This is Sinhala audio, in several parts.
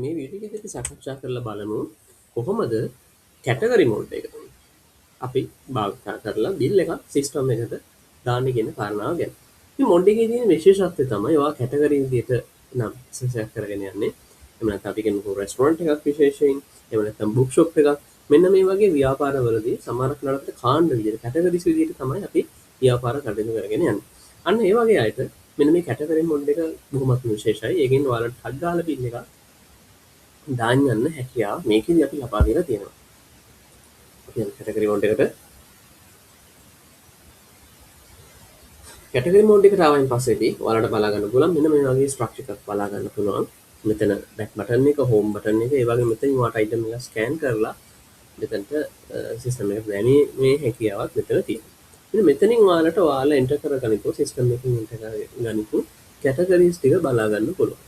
මේ වීඩියෝ එකේදී අපි සාකච්ඡා කරලා බලමු කොහොමද කැටගරි මෝඩ් එක අපි භාවිතා කරලා බිල් එකක් සිස්ටම් එකට දාන්නේ කියන කාරණාව ගැන. මේ මෝඩ් එකේ තියෙන විශේෂත්වය තමයි ඔයා කැටගරි විදිහට නම් සෙට් කරගෙන යන්නේ. එහෙම නැත්නම් අපි කියමුකෝ රෙස්ටොරන්ට් එකක් විශේෂයෙන්, එහෙම නැත්නම් බුක් ෂොප් එකක්. මෙන්න මේ වගේ ව්‍යාපාරවලදී සමහරක් නඩත්ත කාණ්ඩ විදිහට කැටගරිස් විදිහට තමයි අපි ව්‍යාපාර කටයුතු කරගෙන යන්නේ. අන්න ඒ වගේ අයට මෙන්න මේ කැටගරි මෝඩ් එක බොහොමත් විශේෂයි. ඒකෙන් ඔයාලට ටග් ගාලා බිල් එකක් දාන්න යන්න හැකියාව මේකෙදි අපි ලබා දීලා තියෙනවා. අපි යන කැටගරි මෝඩ් එකට කැටගරි මෝඩ් එකට ආවයින් පස්සේදී ඔයාලට බලා ගන්න පුළුවන් මෙන්න මේ වගේ ස්ට්‍රක්චර් එකක් බලා ගන්න පුළුවන්. මෙතන බෑක් බටන් එක, හෝම් බටන් එක, ඒ වගේ මෙතනින් ඔයාලට අයිටම් එක ස්කෑන් කරලා මෙතනට සිස්ටම් එකට දැමීමේ හැකියාවක් මෙතන තියෙනවා. ඉතින් මෙතනින් ඔයාලට ඔයාලා එන්ටර් කරගනිපු සිස්ටම් එකකින් එන්ටර් කරගනිපු කැටගරිස් ටික බලා ගන්න පුළුවන්.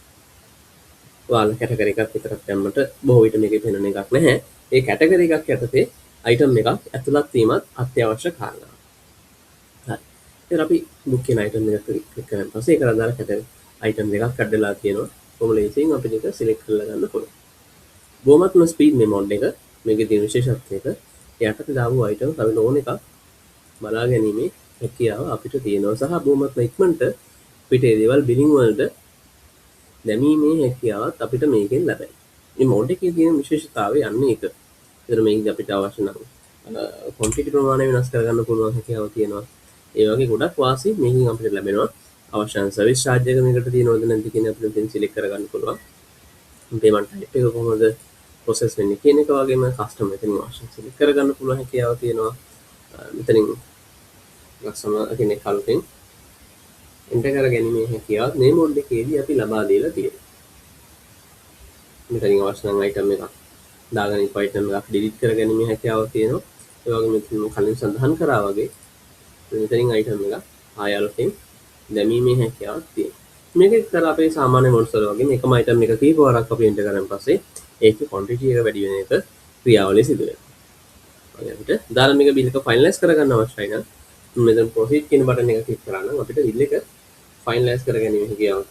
ඔයාලා කැටගරි එකක් විතරක් දැම්මට බොහෝ විට මේකේ පෙනෙන එකක් නැහැ. ඒ කැටගරි එකක් යටතේ අයිටම් එකක් ඇතුළත් වීමත් අත්‍යවශ්‍ය කාරණාවක්. හරි. ඉතින් අපි බුක් කියන අයිටම් එක ක්ලික් කරන් පස්සේ ඒක අදාළ කැටගරි අයිටම් දෙකක් ඇඩ්ඩලා තියෙනවා. කොහොම ලේසියෙන් අපිට ඒක සිලෙක්ට් කරලා ගන්න පුළුවන්. බොහොමත්ම ස්පීඩ් මේ මොඩ් එක. මේකේ තියෙන විශේෂත්වය එක යටතේ දාපු අයිටම් අපි ඕන එකක් බලා ගැනීමේ හැකියාව අපිට තියෙනවා සහ බොහොමත්ම ඉක්මනට පිටේ දේවල් බිලිං වලට දැමීමේ හැකියාවත් අපිට මේකෙන් ලැබෙනවා. මේ මෝඩ් එකේ තියෙන විශේෂතාවය යන්නේ ඒක. ඒතර මේකදී අපිට අවශ්‍ය නම් ක්වොන්ටිටි ප්‍රමාණය වෙනස් කරගන්න පුළුවන් හැකියාව තියෙනවා. ඒ වගේ ගොඩක් වාසි මේකෙන් අපිට ලැබෙනවා. අවශ්‍ය නම් සර්විස් චාර්ජ් එක මේකට තියෙනවද නැද්ද කියන අපිට මෙතෙන් සිලෙක්ට් කරගන්න පුළුවන්. පේමන්ට් ටයිප් එක කොහොමද ප්‍රොසෙස් වෙන්නේ කියන එක වගේම කස්ටමර් මෙතනින් අවශ්‍ය සිලෙක්ට් කරගන්න පුළුවන් හැකියාව තියෙනවා. මෙතනින් කස්ටමර් කෙනෙක් කලින් එන්ටර් කර ගැනීමේ හැකියාවත් මේ මෝඩ් එකේදී අපි ලබා දීලා තියෙනවා. මෙතනින් අවශ්‍ය නම් අයිටම් එකක් දාගෙන ඉප අයිටම් එකක් ඩිලීට් කර ගැනීමේ හැකියාව තියෙනවා. ඒ වගේම මෙතන කලින් සඳහන් කරා වගේ මෙතනින් අයිටම් එක ආය අලුතෙන් දැමීමේ හැකියාවක් තියෙනවා. මේකේ කරලා අපේ සාමාන්‍ය මොඩ්ස් වල වගේ මේකම අයිටම් එක කීප වරක් අපි එන්ටර් කරන් පස්සේ ඒකේ ක්වොන්ටිටි එක වැඩි වෙන එක ක්‍රියාවලිය සිදු වෙනවා. වගේ අපිට දාලා මේක බිල් එක ෆයිනලයිස් කරගන්න අවශ්‍යයි නම් මෙතන ප්‍රොසීඩ් කියන බටන් එක ක්ලික් කරා නම් අපිට බිල් එක ෆයිනලයිස් කර ගැනීම හැකියාව